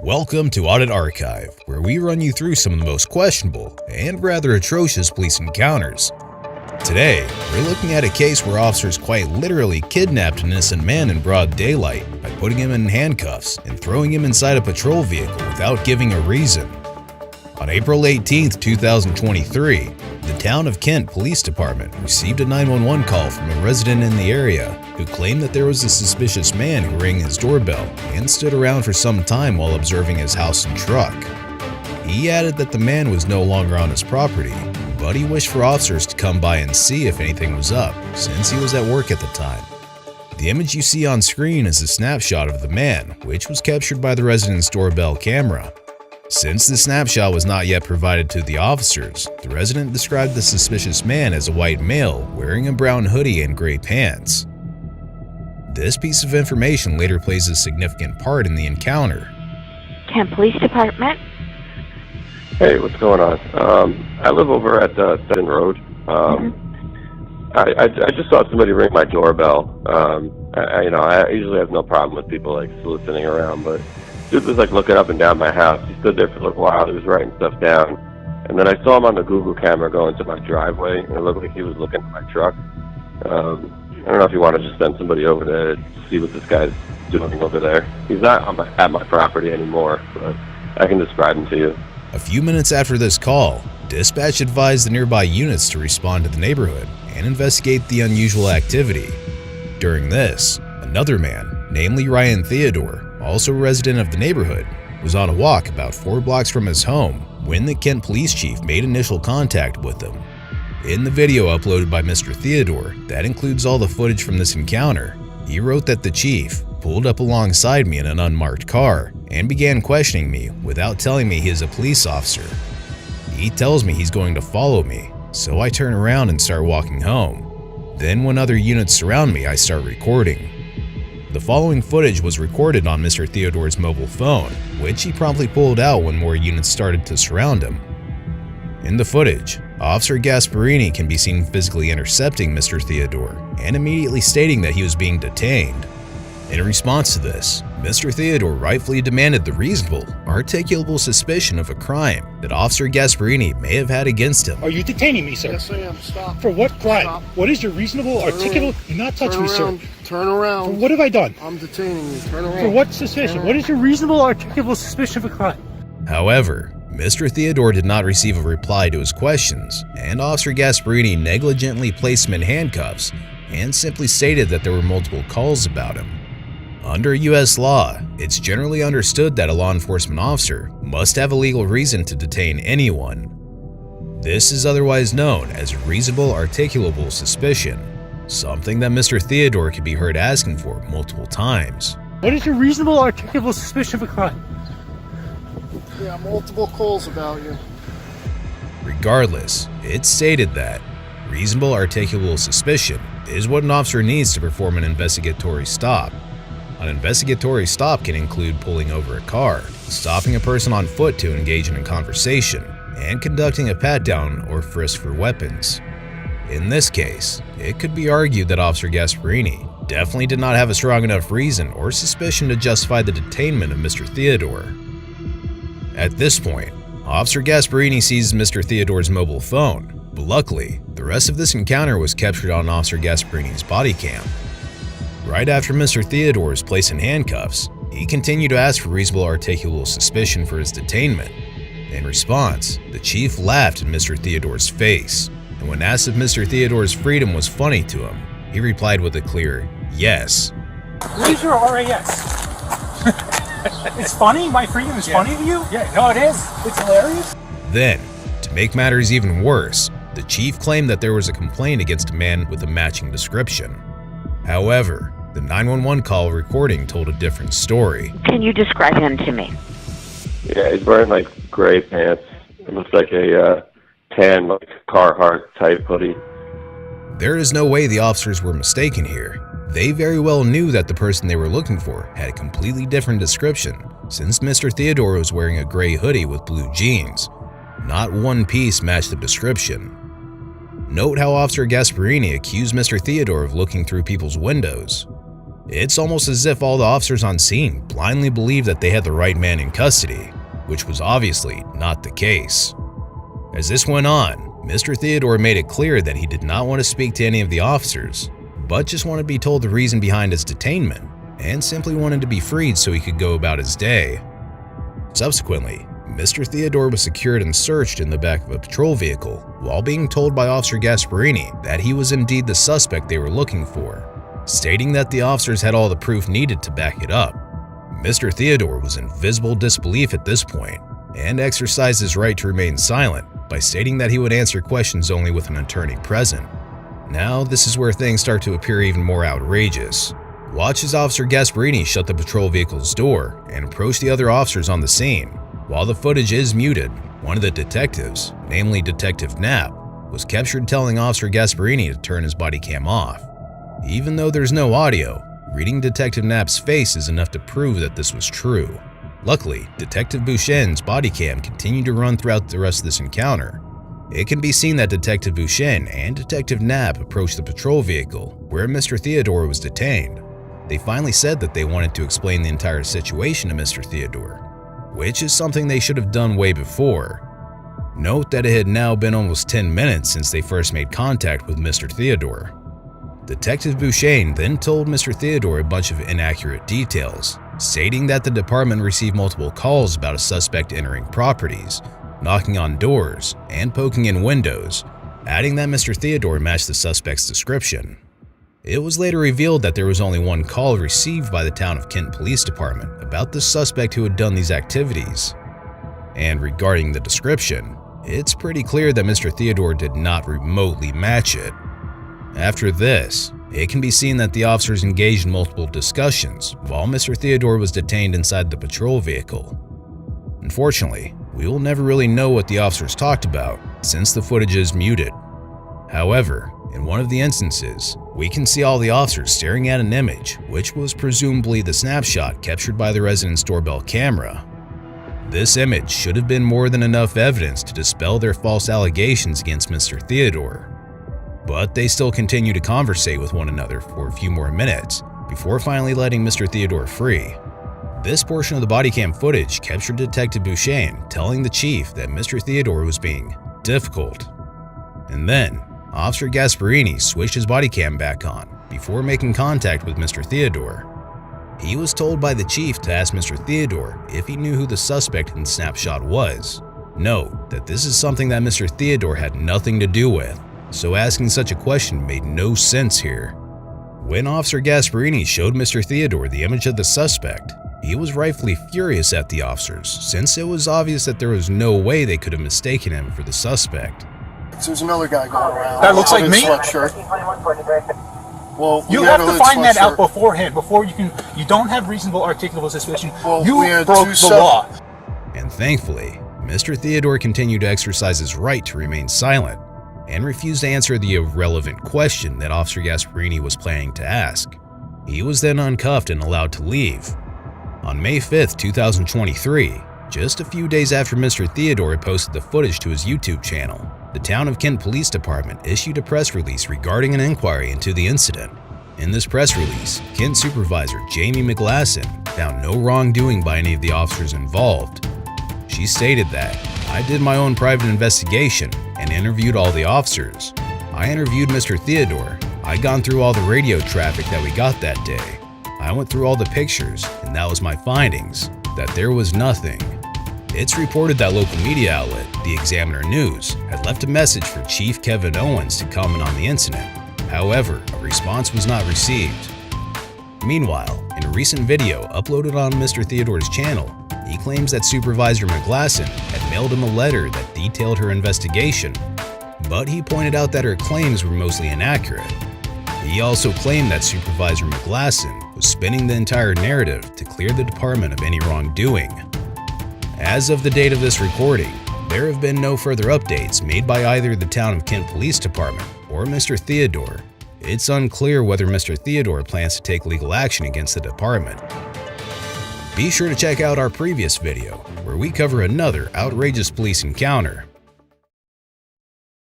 Welcome to Audit Archive, where we run you through some of the most questionable and rather atrocious police encounters. Today, we're looking at a case where officers quite literally kidnapped an innocent man in broad daylight by putting him in handcuffs and throwing him inside a patrol vehicle without giving a reason. On April 18, 2023, the Town of Kent Police Department received a 911 call from a resident in the area who claimed that there was a suspicious man who rang his doorbell and stood around for some time while observing his house and truck. He added that the man was no longer on his property, but he wished for officers to come by and see if anything was up, since he was at work at the time. The image you see on screen is a snapshot of the man, which was captured by the resident's doorbell camera. Since the snapshot was not yet provided to the officers, the resident described the suspicious man as a white male wearing a brown hoodie and gray pants. This piece of information later plays a significant part in the encounter. Kent Police Department. Hey, what's going on? I live over at Seven Road. I just saw somebody ring my doorbell. I usually have no problem with people like soliciting around, but dude was like looking up and down my house. He stood there for a little while. He was writing stuff down, and then I saw him on the Google camera go into my driveway, and it looked like he was looking at my truck. I don't know if you want to just send somebody over there to see what this guy's doing over there. He's not at my property anymore, but I can describe him to you. A few minutes after this call, dispatch advised the nearby units to respond to the neighborhood and investigate the unusual activity. During this, another man, namely Ryan Theodore, also a resident of the neighborhood, was on a walk about 4 blocks from his home when the Kent police chief made initial contact with him. In the video uploaded by Mr. Theodore that includes all the footage from this encounter, he wrote that the chief pulled up alongside me in an unmarked car and began questioning me without telling me he is a police officer. He tells me he's going to follow me, so I turn around and start walking home. Then when other units surround me, I start recording. The following footage was recorded on Mr. Theodore's mobile phone, which he promptly pulled out when more units started to surround him. In the footage, Officer Gasparini can be seen physically intercepting Mr. Theodore and immediately stating that he was being detained. In response to this, Mr. Theodore rightfully demanded the reasonable, articulable suspicion of a crime that Officer Gasparini may have had against him. Are you detaining me, sir? Yes, I am. Stop. For what crime? Stop. What is your reasonable, articulable... Do not touch me, sir. Turn around. For what have I done? I'm detaining you. Turn around. For what suspicion? What is your reasonable, articulable suspicion of a crime? However, Mr. Theodore did not receive a reply to his questions, and Officer Gasparini negligently placed him in handcuffs and simply stated that there were multiple calls about him. Under U.S. law, it's generally understood that a law enforcement officer must have a legal reason to detain anyone. This is otherwise known as reasonable articulable suspicion, something that Mr. Theodore could be heard asking for multiple times. What is your reasonable, articulable suspicion of a crime? Yeah, multiple calls about you. Regardless, it's stated that reasonable articulable suspicion is what an officer needs to perform an investigatory stop. An investigatory stop can include pulling over a car, stopping a person on foot to engage in a conversation, and conducting a pat-down or frisk for weapons. In this case, it could be argued that Officer Gasparini definitely did not have a strong enough reason or suspicion to justify the detainment of Mr. Theodore. At this point, Officer Gasparini seizes Mr. Theodore's mobile phone, but luckily, the rest of this encounter was captured on Officer Gasparini's Bodycam. Right after Mr. Theodore was placed in handcuffs, he continued to ask for reasonable articulable suspicion for his detainment. In response, the chief laughed in Mr. Theodore's face, and when asked if Mr. Theodore's freedom was funny to him, he replied with a clear yes. What is your RAS? It's funny? My freedom is funny to you? Yeah, no, it is. It's hilarious. Then, to make matters even worse, the chief claimed that there was a complaint against a man with a matching description. However, the 911 call recording told a different story. Can you describe him to me? Yeah, he's wearing like gray pants. It looks like a tan, like Carhartt type hoodie. There is no way the officers were mistaken here. They very well knew that the person they were looking for had a completely different description, since Mr. Theodore was wearing a gray hoodie with blue jeans. Not one piece matched the description. Note how Officer Gasparini accused Mr. Theodore of looking through people's windows. It's almost as if all the officers on scene blindly believed that they had the right man in custody, which was obviously not the case. As this went on, Mr. Theodore made it clear that he did not want to speak to any of the officers, but just wanted to be told the reason behind his detainment, and simply wanted to be freed so he could go about his day. Subsequently, Mr. Theodore was secured and searched in the back of a patrol vehicle while being told by Officer Gasparini that he was indeed the suspect they were looking for, stating that the officers had all the proof needed to back it up. Mr. Theodore was in visible disbelief at this point and exercised his right to remain silent by stating that he would answer questions only with an attorney present. Now, this is where things start to appear even more outrageous. Watch as Officer Gasparini shut the patrol vehicle's door and approach the other officers on the scene. While the footage is muted, one of the detectives, namely Detective Knapp, was captured telling Officer Gasparini to turn his body cam off. Even though there's no audio, reading Detective Knapp's face is enough to prove that this was true. Luckily, Detective Bouchen's body cam continued to run throughout the rest of this encounter. It can be seen that Detective Bouchen and Detective Knapp approached the patrol vehicle where Mr. Theodore was detained. They finally said that they wanted to explain the entire situation to Mr. Theodore, which is something they should have done way before. Note that it had now been almost 10 minutes since they first made contact with Mr. Theodore. Detective Bouchen then told Mr. Theodore a bunch of inaccurate details, stating that the department received multiple calls about a suspect entering properties, knocking on doors, and poking in windows, adding that Mr. Theodore matched the suspect's description. It was later revealed that there was only one call received by the Town of Kent Police Department about the suspect who had done these activities. And regarding the description, it's pretty clear that Mr. Theodore did not remotely match it. After this, it can be seen that the officers engaged in multiple discussions while Mr. Theodore was detained inside the patrol vehicle. Unfortunately, we will never really know what the officers talked about since the footage is muted. However, in one of the instances, we can see all the officers staring at an image, which was presumably the snapshot captured by the resident's doorbell camera. This image should have been more than enough evidence to dispel their false allegations against Mr. Theodore. But they still continue to conversate with one another for a few more minutes before finally letting Mr. Theodore free. This portion of the body cam footage captured Detective Bouchen telling the chief that Mr. Theodore was being difficult. And then, Officer Gasparini switched his body cam back on before making contact with Mr. Theodore. He was told by the chief to ask Mr. Theodore if he knew who the suspect in the snapshot was. Note that this is something that Mr. Theodore had nothing to do with, so asking such a question made no sense here. When Officer Gasparini showed Mr. Theodore the image of the suspect, he was rightfully furious at the officers since it was obvious that there was no way they could have mistaken him for the suspect. There's another guy going around. That looks like me? Sweatshirt. Well, You have to find that out beforehand. Before you don't have reasonable articulable suspicion. Well, you we had broke the law. And thankfully, Mr. Theodore continued to exercise his right to remain silent and refused to answer the irrelevant question that Officer Gasparini was planning to ask. He was then uncuffed and allowed to leave. On May 5th, 2023, just a few days after Mr. Theodore posted the footage to his YouTube channel, the Town of Kent Police Department issued a press release regarding an inquiry into the incident. In this press release, Kent Supervisor Jamie McGlasson found no wrongdoing by any of the officers involved. She stated that, "I did my own private investigation and interviewed all the officers. I interviewed Mr. Theodore. I gone through all the radio traffic that we got that day. I went through all the pictures, and that was my findings, that there was nothing." It's reported that local media outlet, the Examiner News, had left a message for Chief Kevin Owens to comment on the incident. However, a response was not received. Meanwhile, in a recent video uploaded on Mr. Theodore's channel, he claims that Supervisor McGlasson had mailed him a letter that detailed her investigation, but he pointed out that her claims were mostly inaccurate. He also claimed that Supervisor McGlasson was spinning the entire narrative to clear the department of any wrongdoing. As of the date of this recording, there have been no further updates made by either the Town of Kent Police Department or Mr. Theodore. It's unclear whether Mr. Theodore plans to take legal action against the department. Be sure to check out our previous video, where we cover another outrageous police encounter.